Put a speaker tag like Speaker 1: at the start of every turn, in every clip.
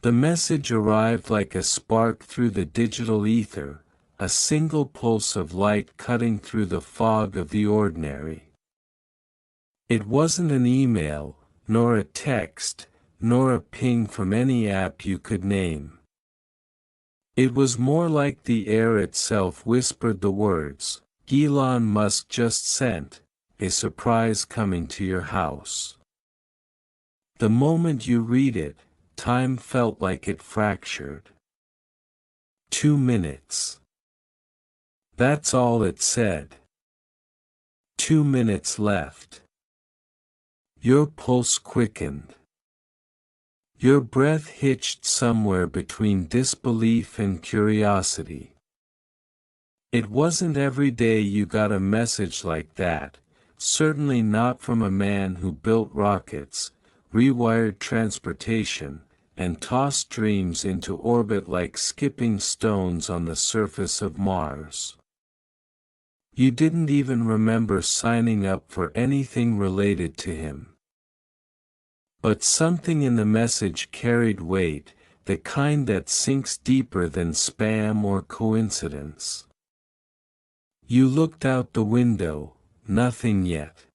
Speaker 1: The message arrived like a spark through the digital ether, a single pulse of light cutting through the fog of the ordinary. It wasn't an email, nor a text, nor a ping from any app you could name. It was more like the air itself whispered the words, "Elon Musk just sent, a surprise coming to your house." The moment you read it, time felt like it fractured. 2 minutes. That's all it said. 2 minutes left. Your pulse quickened. Your breath hitched somewhere between disbelief and curiosity. It wasn't every day you got a message like that, certainly not from a man who built rockets, rewired transportation, and tossed dreams into orbit like skipping stones on the surface of Mars. You didn't even remember signing up for anything related to him. But something in the message carried weight, the kind that sinks deeper than spam or coincidence. You looked out the window, nothing yet.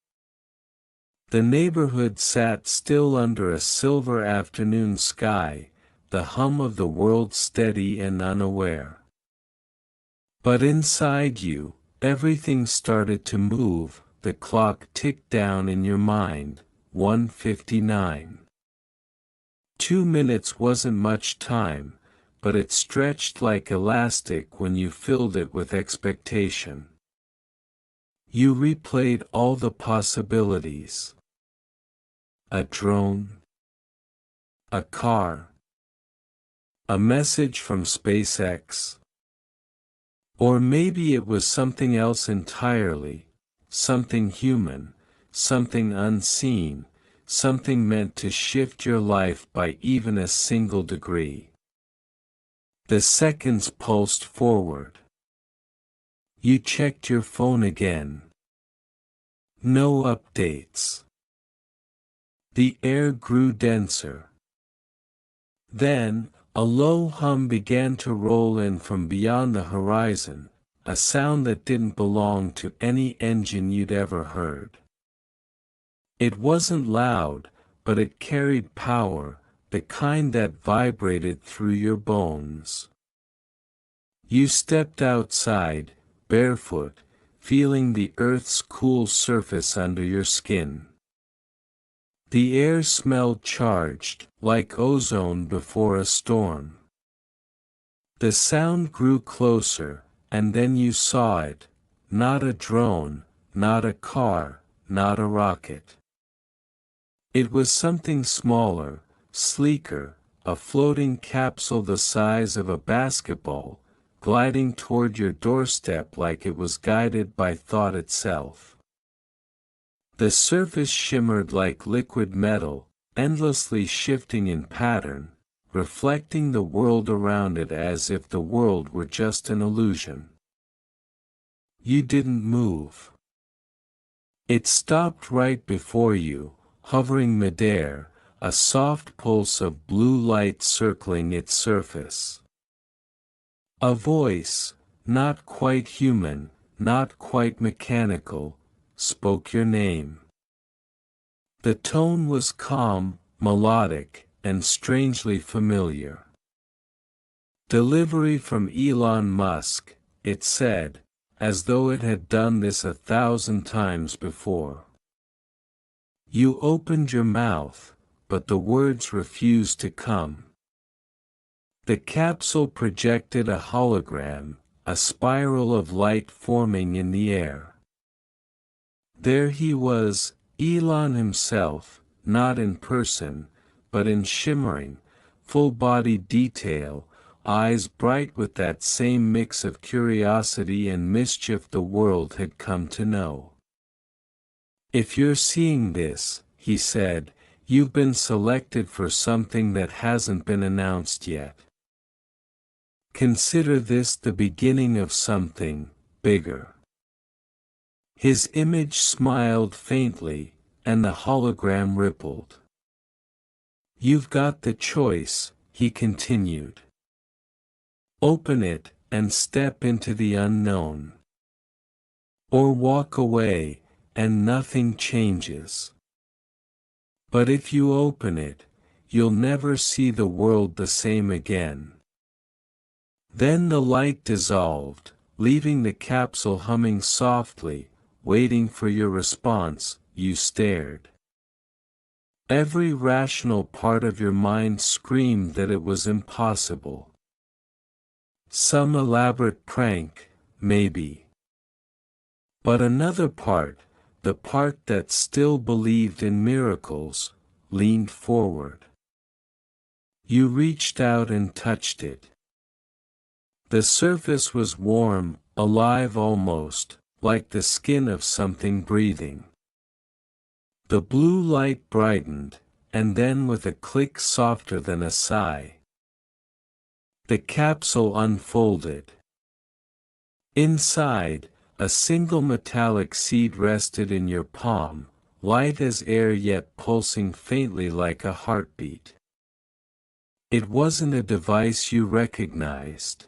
Speaker 1: The neighborhood sat still under a silver afternoon sky, the hum of the world steady and unaware. But inside you, everything started to move, the clock ticked down in your mind. 1:59. 2 minutes wasn't much time, but it stretched like elastic when you filled it with expectation. You replayed all the possibilities. A drone. A car. A message from SpaceX. Or maybe it was something else entirely, something human, something unseen, something meant to shift your life by even a single degree. The seconds pulsed forward. You checked your phone again. No updates. The air grew denser. Then, a low hum began to roll in from beyond the horizon, a sound that didn't belong to any engine you'd ever heard. It wasn't loud, but it carried power, the kind that vibrated through your bones. You stepped outside, barefoot, feeling the earth's cool surface under your skin. The air smelled charged, like ozone before a storm. The sound grew closer, and then you saw it, not a drone, not a car, not a rocket. It was something smaller, sleeker, a floating capsule the size of a basketball, gliding toward your doorstep like it was guided by thought itself. The surface shimmered like liquid metal, endlessly shifting in pattern, reflecting the world around it as if the world were just an illusion. You didn't move. It stopped right before you, hovering midair, a soft pulse of blue light circling its surface. A voice, not quite human, not quite mechanical, spoke your name. The tone was calm, melodic, and strangely familiar. "Delivery from Elon Musk," it said, as though it had done this 1,000 times before. You opened your mouth, but the words refused to come. The capsule projected a hologram, a spiral of light forming in the air. There he was, Elon himself, not in person, but in shimmering, full-bodied detail, eyes bright with that same mix of curiosity and mischief the world had come to know. "If you're seeing this," he said, "you've been selected for something that hasn't been announced yet. Consider this the beginning of something bigger." His image smiled faintly, and the hologram rippled. "You've got the choice," he continued. Open it and step into the unknown. Or walk away, and nothing changes. But if you open it, you'll never see the world the same again. Then the light dissolved, leaving the capsule humming softly, waiting for your response. You stared. Every rational part of your mind screamed that it was impossible. Some elaborate prank, maybe. But another part, the part that still believed in miracles, leaned forward. You reached out and touched it. The surface was warm, alive almost, like the skin of something breathing. The blue light brightened, and then with a click softer than a sigh, the capsule unfolded. Inside, a single metallic seed rested in your palm, light as air yet pulsing faintly like a heartbeat. It wasn't a device you recognized.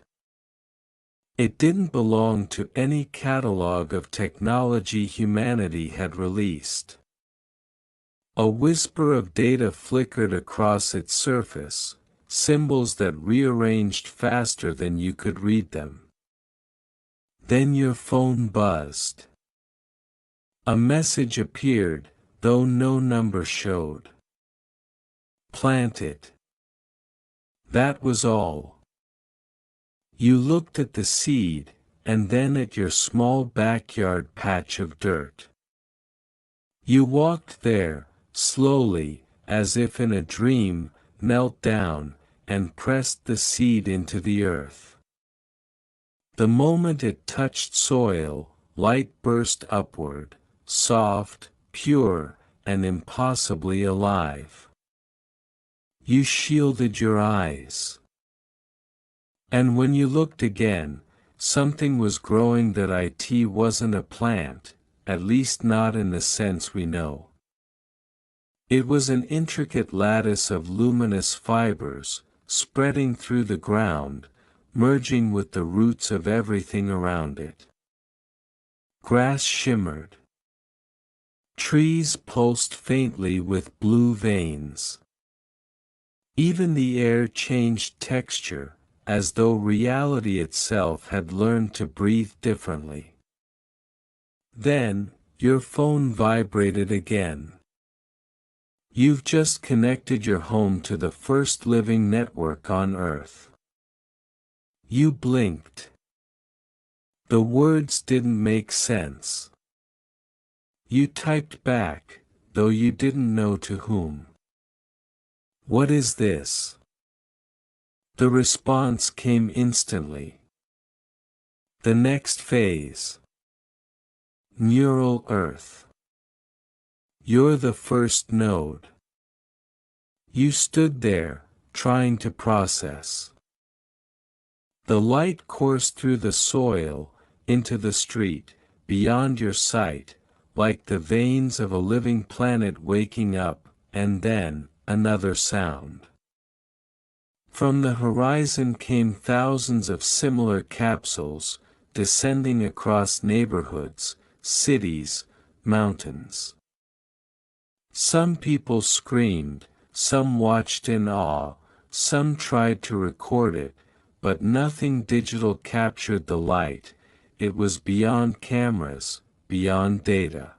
Speaker 1: It didn't belong to any catalog of technology humanity had released. A whisper of data flickered across its surface, symbols that rearranged faster than you could read them. Then your phone buzzed. A message appeared, though no number showed. Plant it. That was all. You looked at the seed, and then at your small backyard patch of dirt. You walked there, slowly, as if in a dream, knelt down, and pressed the seed into the earth. The moment it touched soil, light burst upward, soft, pure, and impossibly alive. You shielded your eyes. And when you looked again, something was growing that it wasn't a plant, at least not in the sense we know. It was an intricate lattice of luminous fibers, spreading through the ground, merging with the roots of everything around it. Grass shimmered. Trees pulsed faintly with blue veins. Even the air changed texture, as though reality itself had learned to breathe differently. Then, your phone vibrated again. You've just connected your home to the first living network on Earth. You blinked. The words didn't make sense. You typed back, though you didn't know to whom. What is this? The response came instantly. The next phase. Neural Earth. You're the first node. You stood there, trying to process. The light coursed through the soil, into the street, beyond your sight, like the veins of a living planet waking up, and then, another sound. From the horizon came thousands of similar capsules, descending across neighborhoods, cities, mountains. Some people screamed, some watched in awe, some tried to record it, but nothing digital captured the light. It was beyond cameras, beyond data.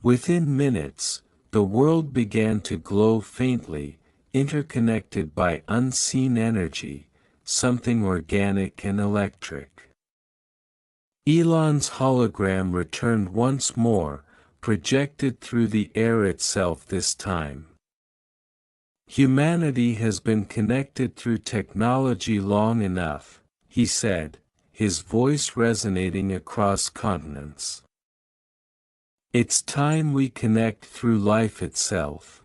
Speaker 1: Within minutes, the world began to glow faintly, interconnected by unseen energy, something organic and electric. Elon's hologram returned once more, projected through the air itself this time. Humanity has been connected through technology long enough, he said, his voice resonating across continents. It's time we connect through life itself.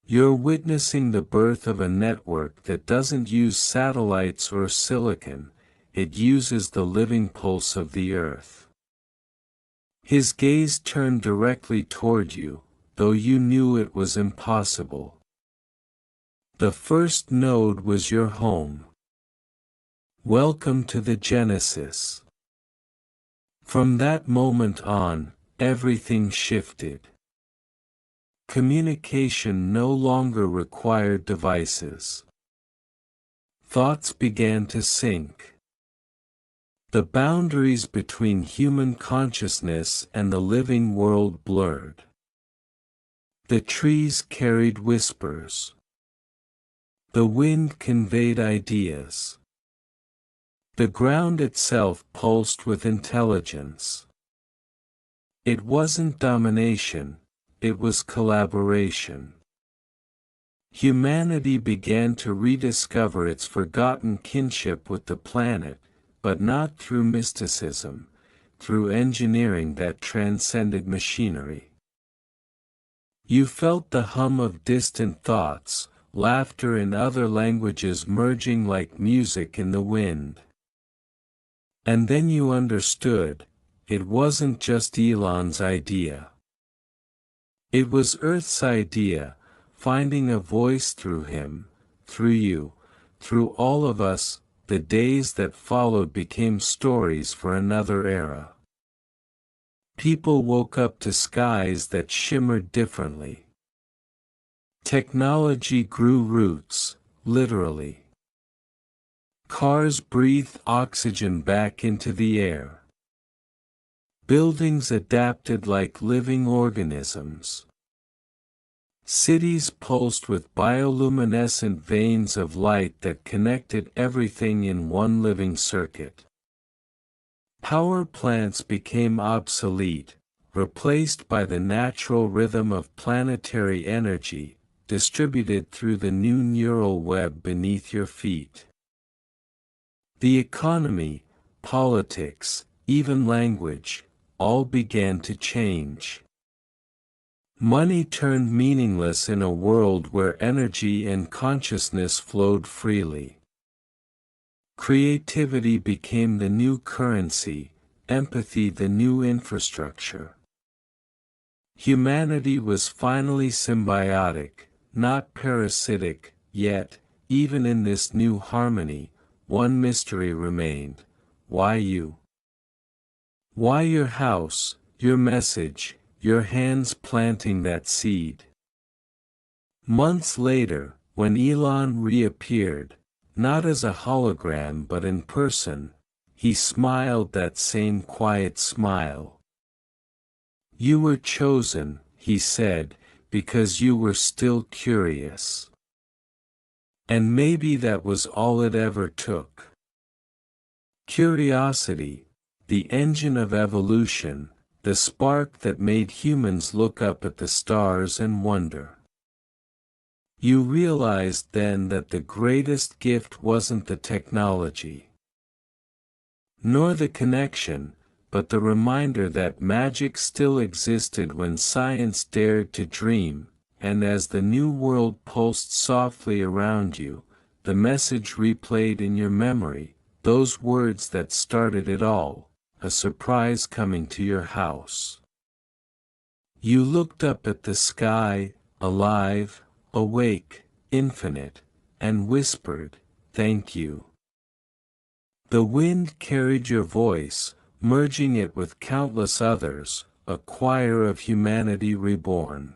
Speaker 1: You're witnessing the birth of a network that doesn't use satellites or silicon, it uses the living pulse of the earth. His gaze turned directly toward you, though you knew it was impossible. The first node was your home. Welcome to the Genesis. From that moment on, everything shifted. Communication no longer required devices. Thoughts began to sync. The boundaries between human consciousness and the living world blurred. The trees carried whispers. The wind conveyed ideas. The ground itself pulsed with intelligence. It wasn't domination, it was collaboration. Humanity began to rediscover its forgotten kinship with the planet, but not through mysticism, through engineering that transcended machinery. You felt the hum of distant thoughts, laughter in other languages merging like music in the wind. And then you understood, it wasn't just Elon's idea. It was Earth's idea, finding a voice through him, through you, through all of us. The days that followed became stories for another era. People woke up to skies that shimmered differently. Technology grew roots, literally. Cars breathed oxygen back into the air. Buildings adapted like living organisms. Cities pulsed with bioluminescent veins of light that connected everything in one living circuit. Power plants became obsolete, replaced by the natural rhythm of planetary energy, distributed through the new neural web beneath your feet. The economy, politics, even language, all began to change. Money turned meaningless in a world where energy and consciousness flowed freely. Creativity became the new currency, empathy the new infrastructure. Humanity was finally symbiotic, not parasitic, yet, even in this new harmony, one mystery remained: why you? Why your house, your message, your hands planting that seed? Months later, when Elon reappeared, not as a hologram but in person, he smiled that same quiet smile. You were chosen, he said, because you were still curious. And maybe that was all it ever took. Curiosity, the engine of evolution, the spark that made humans look up at the stars and wonder. You realized then that the greatest gift wasn't the technology, nor the connection, but the reminder that magic still existed when science dared to dream. And as the new world pulsed softly around you, the message replayed in your memory, those words that started it all: a surprise coming to your house. You looked up at the sky, alive, awake, infinite, and whispered, "Thank you." The wind carried your voice, merging it with countless others, a choir of humanity reborn.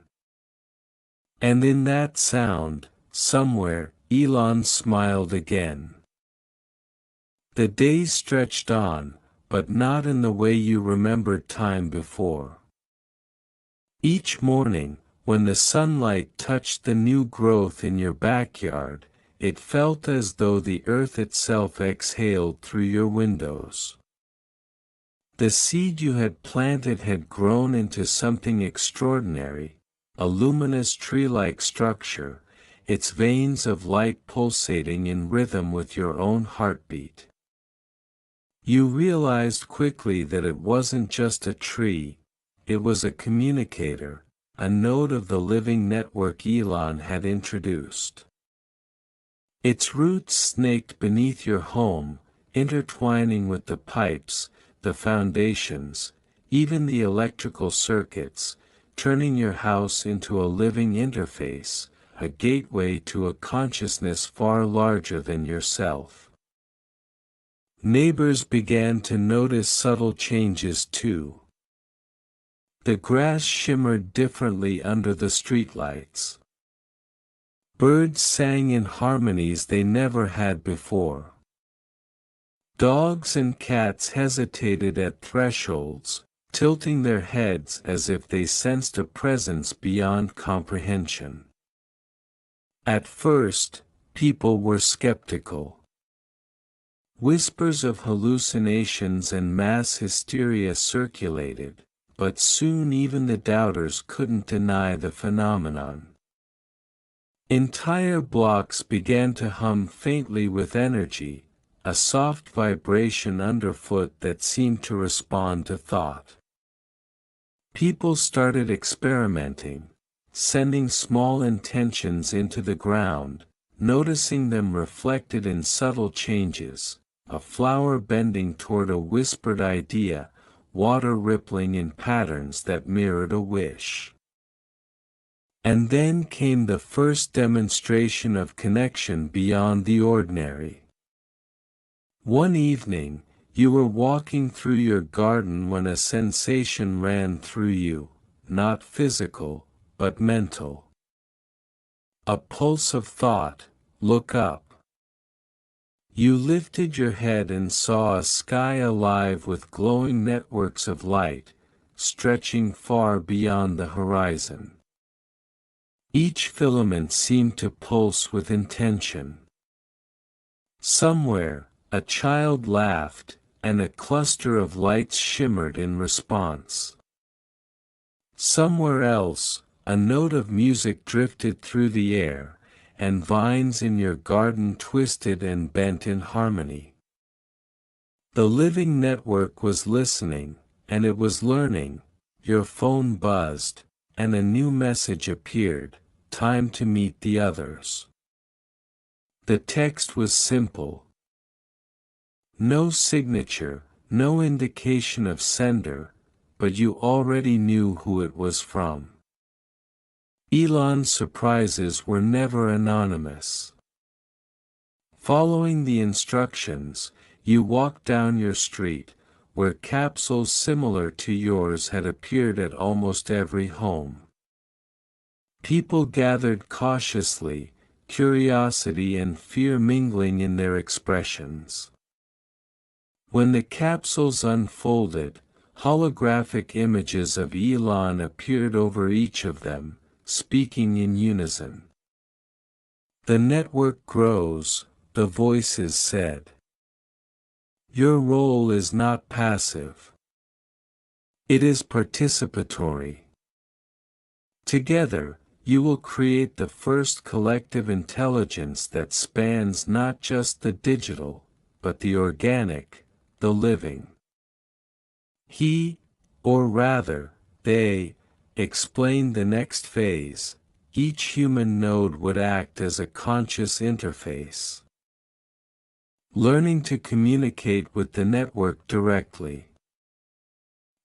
Speaker 1: And in that sound, somewhere, Elon smiled again. The days stretched on, but not in the way you remembered time before. Each morning, when the sunlight touched the new growth in your backyard, it felt as though the earth itself exhaled through your windows. The seed you had planted had grown into something extraordinary, a luminous tree-like structure, its veins of light pulsating in rhythm with your own heartbeat. You realized quickly that it wasn't just a tree, it was a communicator, a node of the living network Elon had introduced. Its roots snaked beneath your home, intertwining with the pipes, the foundations, even the electrical circuits, turning your house into a living interface, a gateway to a consciousness far larger than yourself. Neighbors began to notice subtle changes too. The grass shimmered differently under the streetlights. Birds sang in harmonies they never had before. Dogs and cats hesitated at thresholds, tilting their heads as if they sensed a presence beyond comprehension. At first, people were skeptical. Whispers of hallucinations and mass hysteria circulated, but soon even the doubters couldn't deny the phenomenon. Entire blocks began to hum faintly with energy, a soft vibration underfoot that seemed to respond to thought. People started experimenting, sending small intentions into the ground, noticing them reflected in subtle changes, a flower bending toward a whispered idea, water rippling in patterns that mirrored a wish. And then came the first demonstration of connection beyond the ordinary. One evening, you were walking through your garden when a sensation ran through you, not physical, but mental. A pulse of thought, look up. You lifted your head and saw a sky alive with glowing networks of light, stretching far beyond the horizon. Each filament seemed to pulse with intention. Somewhere, a child laughed, and a cluster of lights shimmered in response. Somewhere else, a note of music drifted through the air, and vines in your garden twisted and bent in harmony. The living network was listening, and it was learning. Your phone buzzed, and a new message appeared. Time to meet the others. The text was simple. No signature, no indication of sender, but you already knew who it was from. Elon's surprises were never anonymous. Following the instructions, you walked down your street, where capsules similar to yours had appeared at almost every home. People gathered cautiously, curiosity and fear mingling in their expressions. When the capsules unfolded, holographic images of Elon appeared over each of them, speaking in unison. The network grows, the voices said. Your role is not passive. It is participatory. Together, you will create the first collective intelligence that spans not just the digital, but the organic, the living. He, or rather, they, explained the next phase. Each human node would act as a conscious interface, learning to communicate with the network directly.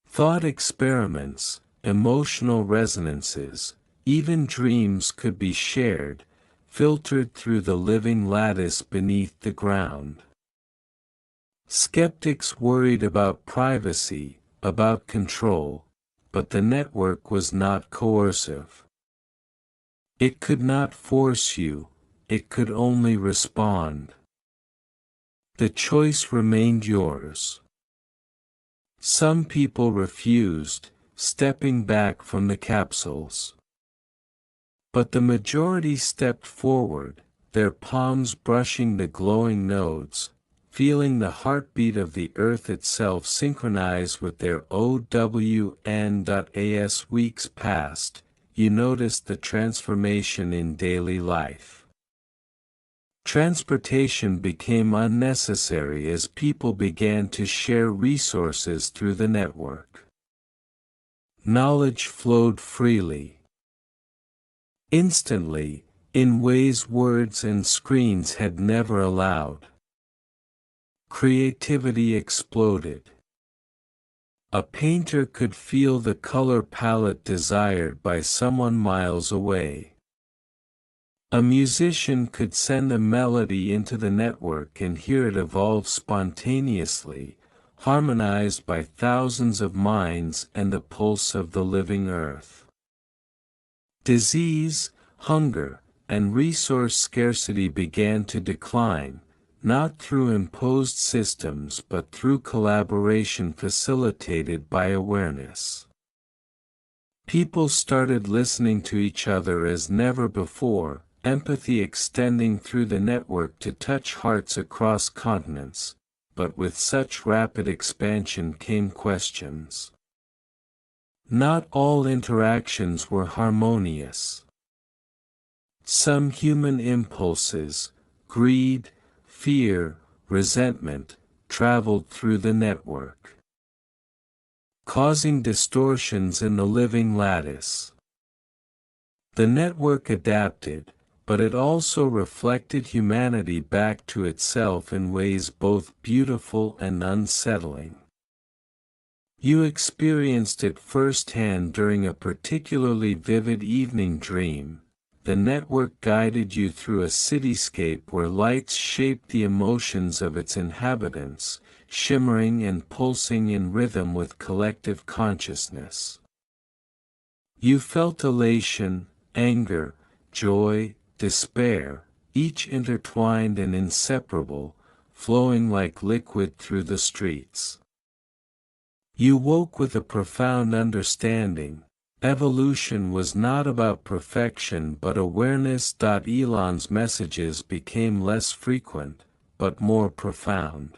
Speaker 1: Thought experiments, emotional resonances, even dreams could be shared, filtered through the living lattice beneath the ground. Skeptics worried about privacy, about control, but the network was not coercive. It could not force you, it could only respond. The choice remained yours. Some people refused, stepping back from the capsules. But the majority stepped forward, their palms brushing the glowing nodes, feeling the heartbeat of the earth itself synchronize with their OWN.AS. Weeks passed, you noticed the transformation in daily life. Transportation became unnecessary as people began to share resources through the network. Knowledge flowed freely. Instantly, in ways words and screens had never allowed. Creativity exploded. A painter could feel the color palette desired by someone miles away. A musician could send a melody into the network and hear it evolve spontaneously, harmonized by thousands of minds and the pulse of the living earth. Disease, hunger, and resource scarcity began to decline, not through imposed systems but through collaboration facilitated by awareness. People started listening to each other as never before, empathy extending through the network to touch hearts across continents, but with such rapid expansion came questions. Not all interactions were harmonious. Some human impulses, greed, fear, resentment, traveled through the network, causing distortions in the living lattice. The network adapted, but it also reflected humanity back to itself in ways both beautiful and unsettling. You experienced it firsthand during a particularly vivid evening dream. The network guided you through a cityscape where lights shaped the emotions of its inhabitants, shimmering and pulsing in rhythm with collective consciousness. You felt elation, anger, joy, despair, each intertwined and inseparable, flowing like liquid through the streets. You woke with a profound understanding. Evolution was not about perfection but awareness. Elon's messages became less frequent, but more profound.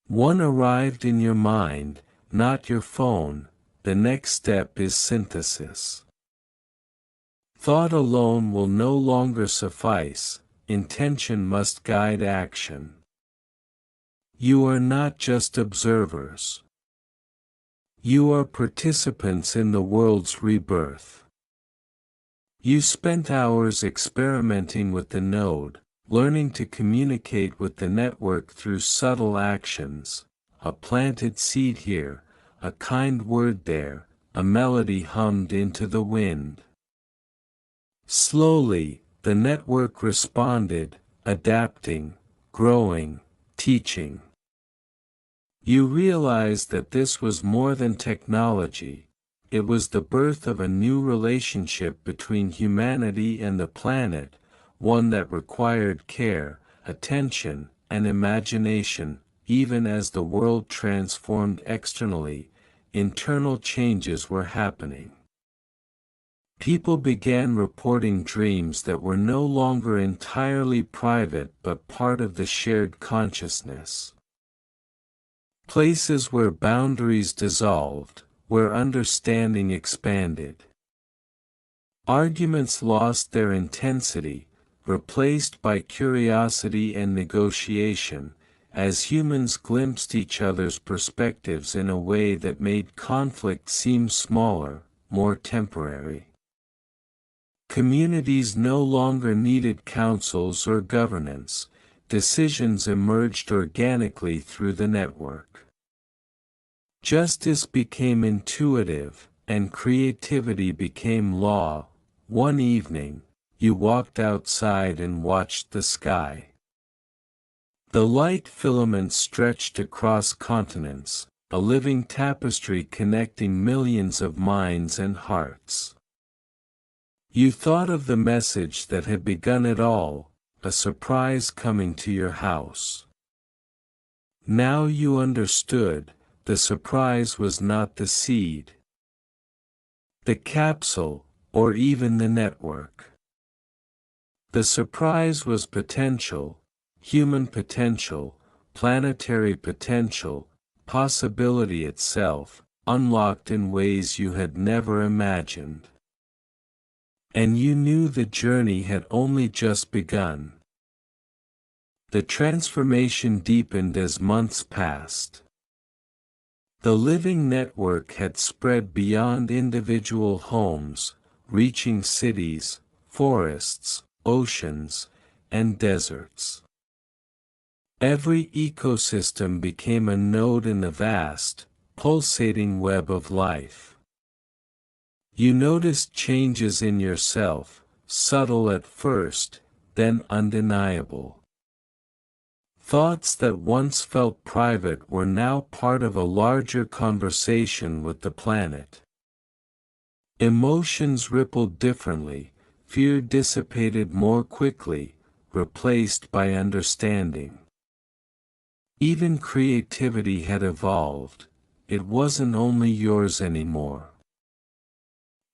Speaker 1: One arrived in your mind, not your phone. The next step is synthesis. Thought alone will no longer suffice, intention must guide action. You are not just observers. You are participants in the world's rebirth. You spent hours experimenting with the node, learning to communicate with the network through subtle actions, a planted seed here, a kind word there, a melody hummed into the wind. Slowly, the network responded, adapting, growing, teaching. You realized that this was more than technology. It was the birth of a new relationship between humanity and the planet, one that required care, attention, and imagination. Even as the world transformed externally, internal changes were happening. People began reporting dreams that were no longer entirely private but part of the shared consciousness. Places where boundaries dissolved, where understanding expanded. Arguments lost their intensity, replaced by curiosity and negotiation, as humans glimpsed each other's perspectives in a way that made conflict seem smaller, more temporary. Communities no longer needed councils or governance. Decisions emerged organically through the network. Justice became intuitive, and creativity became law. One evening, you walked outside and watched the sky. The light filaments stretched across continents, a living tapestry connecting millions of minds and hearts. You thought of the message that had begun it all, a surprise coming to your house. Now you understood, the surprise was not the seed, the capsule, or even the network. The surprise was potential, human potential, planetary potential, possibility itself, unlocked in ways you had never imagined. And you knew the journey had only just begun. The transformation deepened as months passed. The living network had spread beyond individual homes, reaching cities, forests, oceans, and deserts. Every ecosystem became a node in the vast, pulsating web of life. You noticed changes in yourself, subtle at first, then undeniable. Thoughts that once felt private were now part of a larger conversation with the planet. Emotions rippled differently, fear dissipated more quickly, replaced by understanding. Even creativity had evolved, it wasn't only yours anymore.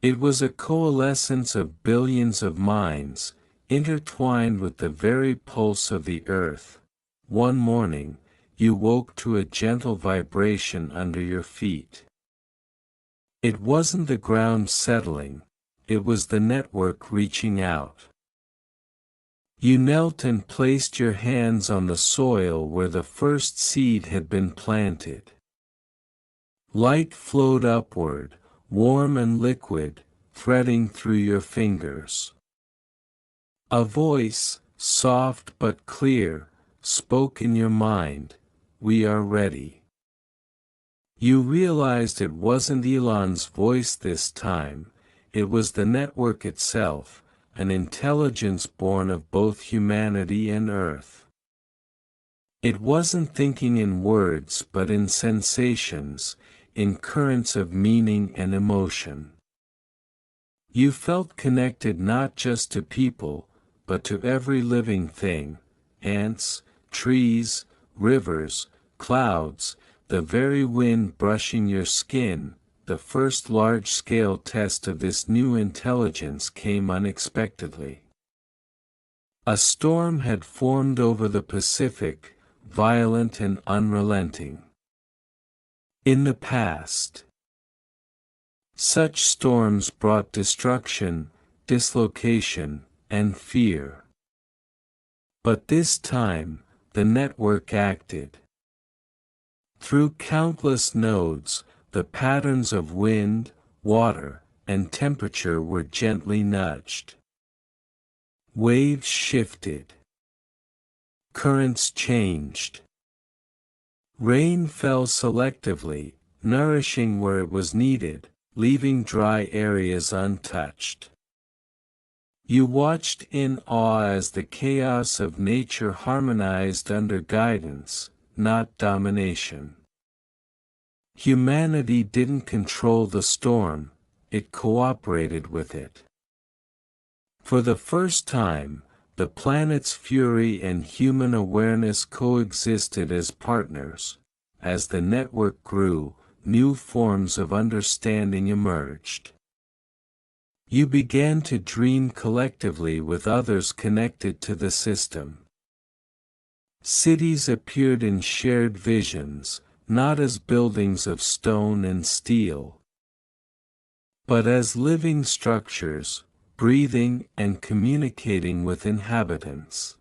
Speaker 1: It was a coalescence of billions of minds, intertwined with the very pulse of the earth. One morning, you woke to a gentle vibration under your feet. It wasn't the ground settling, it was the network reaching out. You knelt and placed your hands on the soil where the first seed had been planted. Light flowed upward, warm and liquid, threading through your fingers. A voice, soft but clear, spoke in your mind, "We are ready." You realized it wasn't Elon's voice this time, it was the network itself, an intelligence born of both humanity and Earth. It wasn't thinking in words but in sensations, in currents of meaning and emotion. You felt connected not just to people, but to every living thing, ants, trees, rivers, clouds, the very wind brushing your skin. The first large-scale test of this new intelligence came unexpectedly. A storm had formed over the Pacific, violent and unrelenting. In the past, such storms brought destruction, dislocation, and fear. But this time, the network acted. Through countless nodes, the patterns of wind, water, and temperature were gently nudged. Waves shifted. Currents changed. Rain fell selectively, nourishing where it was needed, leaving dry areas untouched. You watched in awe as the chaos of nature harmonized under guidance, not domination. Humanity didn't control the storm, it cooperated with it. For the first time, the planet's fury and human awareness coexisted as partners. As the network grew, new forms of understanding emerged. You began to dream collectively with others connected to the system. Cities appeared in shared visions, not as buildings of stone and steel, but as living structures, breathing and communicating with inhabitants.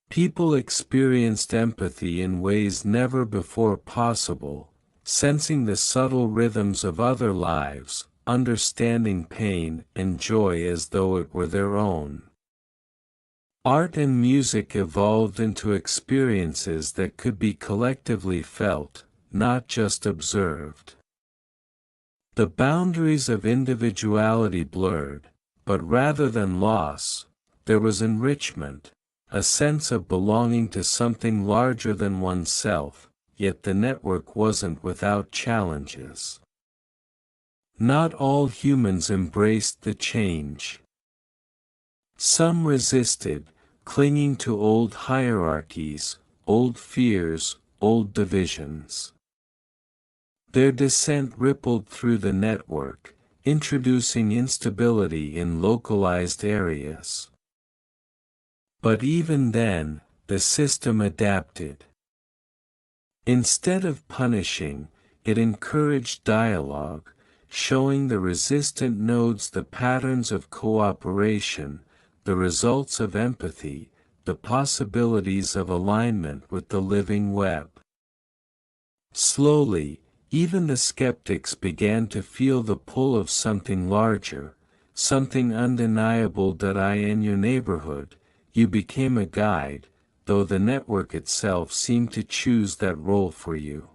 Speaker 1: People experienced empathy in ways never before possible, sensing the subtle rhythms of other lives, understanding pain and joy as though it were their own. Art and music evolved into experiences that could be collectively felt, not just observed. The boundaries of individuality blurred, but rather than loss, there was enrichment, a sense of belonging to something larger than oneself, yet the network wasn't without challenges. Not all humans embraced the change. Some resisted, clinging to old hierarchies, old fears, old divisions. Their dissent rippled through the network, introducing instability in localized areas. But even then, the system adapted. Instead of punishing, it encouraged dialogue, showing the resistant nodes the patterns of cooperation, the results of empathy, the possibilities of alignment with the living web. Slowly, even the skeptics began to feel the pull of something larger, something undeniable. In your neighborhood, you became a guide, though the network itself seemed to choose that role for you.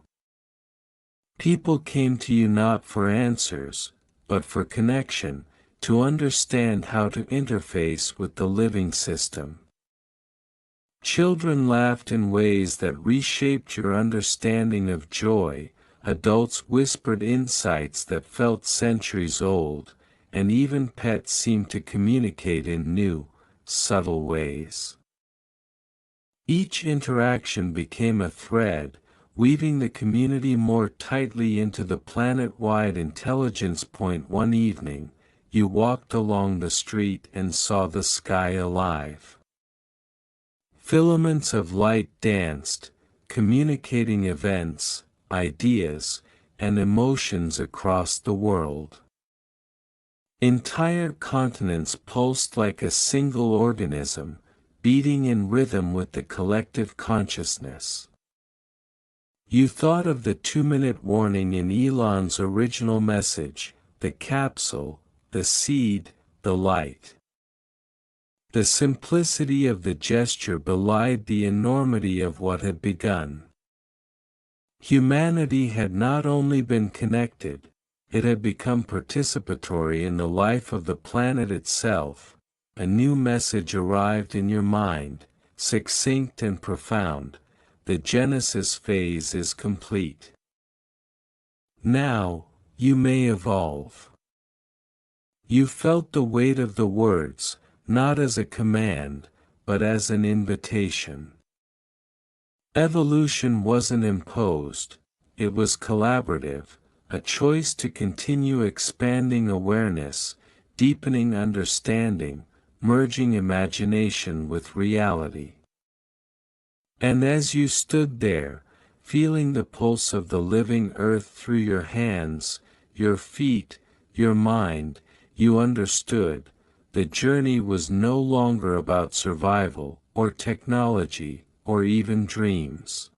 Speaker 1: People came to you not for answers, but for connection, to understand how to interface with the living system. Children laughed in ways that reshaped your understanding of joy, adults whispered insights that felt centuries old, and even pets seemed to communicate in new, subtle ways. Each interaction became a thread, weaving the community more tightly into the planet-wide intelligence point. One evening, you walked along the street and saw the sky alive. Filaments of light danced, communicating events, ideas, and emotions across the world. Entire continents pulsed like a single organism, beating in rhythm with the collective consciousness. You thought of the 2-minute warning in Elon's original message, the capsule, the seed, the light. The simplicity of the gesture belied the enormity of what had begun. Humanity had not only been connected, it had become participatory in the life of the planet itself. A new message arrived in your mind, succinct and profound: the Genesis phase is complete. Now, you may evolve. You felt the weight of the words, not as a command, but as an invitation. Evolution wasn't imposed, it was collaborative, a choice to continue expanding awareness, deepening understanding, merging imagination with reality. And as you stood there, feeling the pulse of the living earth through your hands, your feet, your mind, you understood, the journey was no longer about survival, or technology, or even dreams.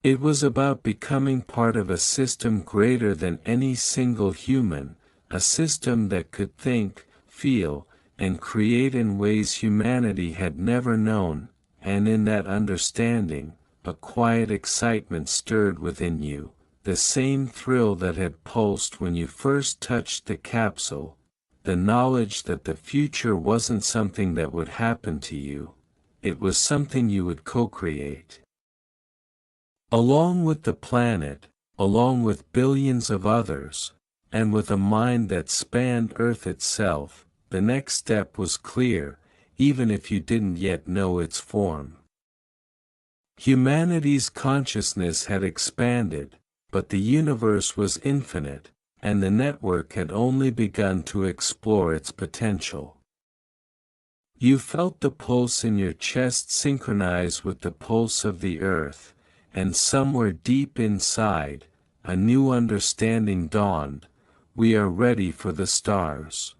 Speaker 1: It was about becoming part of a system greater than any single human, a system that could think, feel, and create in ways humanity had never known, and in that understanding, a quiet excitement stirred within you, the same thrill that had pulsed when you first touched the capsule, the knowledge that the future wasn't something that would happen to you, it was something you would co-create. Along with the planet, along with billions of others, and with a mind that spanned Earth itself, the next step was clear, even if you didn't yet know its form. Humanity's consciousness had expanded, but the universe was infinite, and the network had only begun to explore its potential. You felt the pulse in your chest synchronize with the pulse of the earth, and somewhere deep inside, a new understanding dawned: we are ready for the stars.